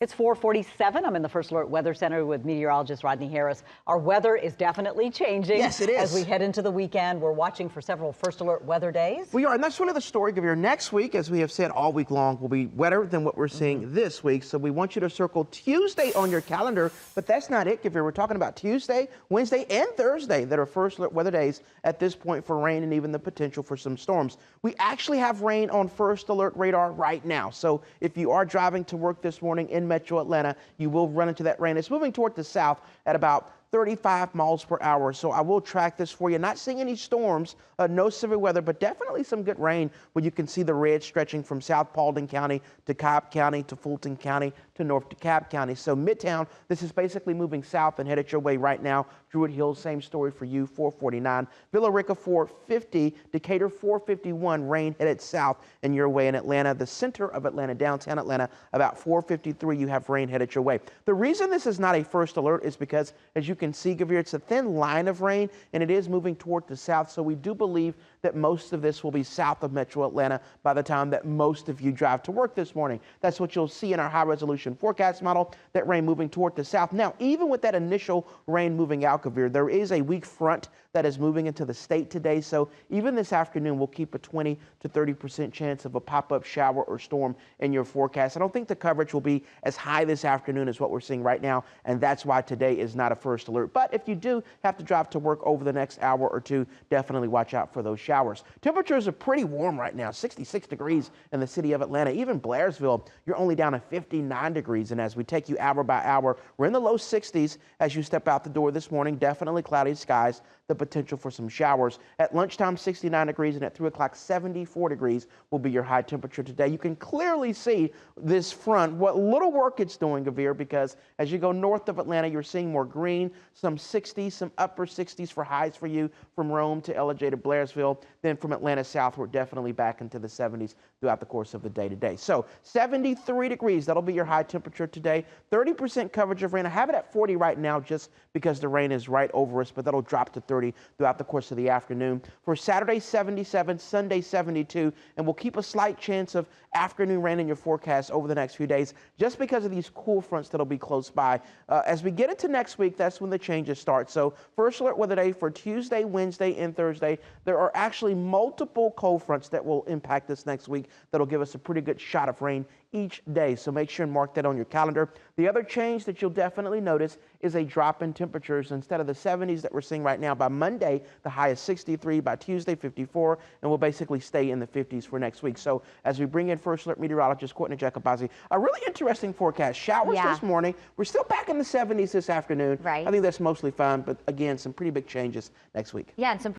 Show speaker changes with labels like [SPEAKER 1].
[SPEAKER 1] It's 4:47. I'm in the First Alert Weather Center with meteorologist Rodney Harris. Our weather is definitely changing.
[SPEAKER 2] Yes, it is.
[SPEAKER 1] As we head into the weekend, we're watching for several First Alert weather days.
[SPEAKER 2] We are, and that's really the story of your next week, as we have said all week long, will be wetter than what we're seeing this week. So we want you to circle Tuesday on your calendar, but that's not it, Gavir. We're talking about Tuesday, Wednesday, and Thursday that are First Alert weather days at this point for rain and even the potential for some storms. We actually have rain on First Alert radar right now. So if you are driving to work this morning in Metro Atlanta, you will run into that rain. It's moving toward the south at about 35 miles per hour. So I will track this for you. Not seeing any storms, no severe weather, but definitely some good rain where you can see the red stretching from South Paulding County to Cobb County to Fulton County to North DeKalb County. So Midtown, this is basically moving south and headed your way right now. Druid Hills, same story for you, 449. Villa Rica, 450. Decatur, 451. Rain headed south and your way in Atlanta. The center of Atlanta, downtown Atlanta, about 453, you have rain headed your way. The reason this is not a first alert is because, as you can see, Gavir, it's a thin line of rain, and it is moving toward the south. So we do believe that most of this will be south of Metro Atlanta by the time that most of you drive to work this morning. That's what you'll see in our high-resolution forecast model, that rain moving toward the south. Now, even with that initial rain moving out, Gavir, there is a weak front that is moving into the state today. So even this afternoon, we'll keep a 20 to 30% chance of a pop-up shower or storm in your forecast. I don't think the coverage will be as high this afternoon as what we're seeing right now, and that's why today is not a first alert. But if you do have to drive to work over the next hour or two, definitely watch out for those showers. Temperatures are pretty warm right now, 66 degrees in the city of Atlanta. Even Blairsville, you're only down to 59 degrees. And as we take you hour by hour, we're in the low 60s as you step out the door this morning. Definitely cloudy skies, the potential for some showers. At lunchtime, 69 degrees, and at 3 o'clock, 74 degrees will be your high temperature today. You can clearly see this front, what little work it's doing, Gavir, because as you go north of Atlanta, you're seeing more green, some 60s, some upper 60s for highs for you from Rome to LJ to Blairsville. Then from Atlanta south, we're definitely back into the 70s throughout the course of the day today. So 73 degrees, that'll be your high temperature today. 30% coverage of rain. I have it at 40 right now just because the rain is right over us, but that'll drop to 30 throughout the course of the afternoon. For Saturday, 77, Sunday, 72, and we'll keep a slight chance of afternoon rain in your forecast over the next few days just because of these cool fronts that'll be close by. As we get into next week, that's when the changes start. So first alert weather day for Tuesday, Wednesday, and Thursday. There are actually multiple cold fronts that will impact us next week that'll give us a pretty good shot of rain each day. So make sure and mark that on your calendar. The other change that you'll definitely notice is a drop in temperatures. Instead of the 70s that we're seeing right now, by Monday, the high is 63, by Tuesday, 54, and we'll basically stay in the 50s for next week. So as we bring in First Alert meteorologist Courtney Jacobazzi, a really interesting forecast. Showers this morning. We're still back in the 70s this afternoon.
[SPEAKER 3] Right.
[SPEAKER 2] I think that's mostly fine, but again, some pretty big changes next week.
[SPEAKER 3] Yeah, and some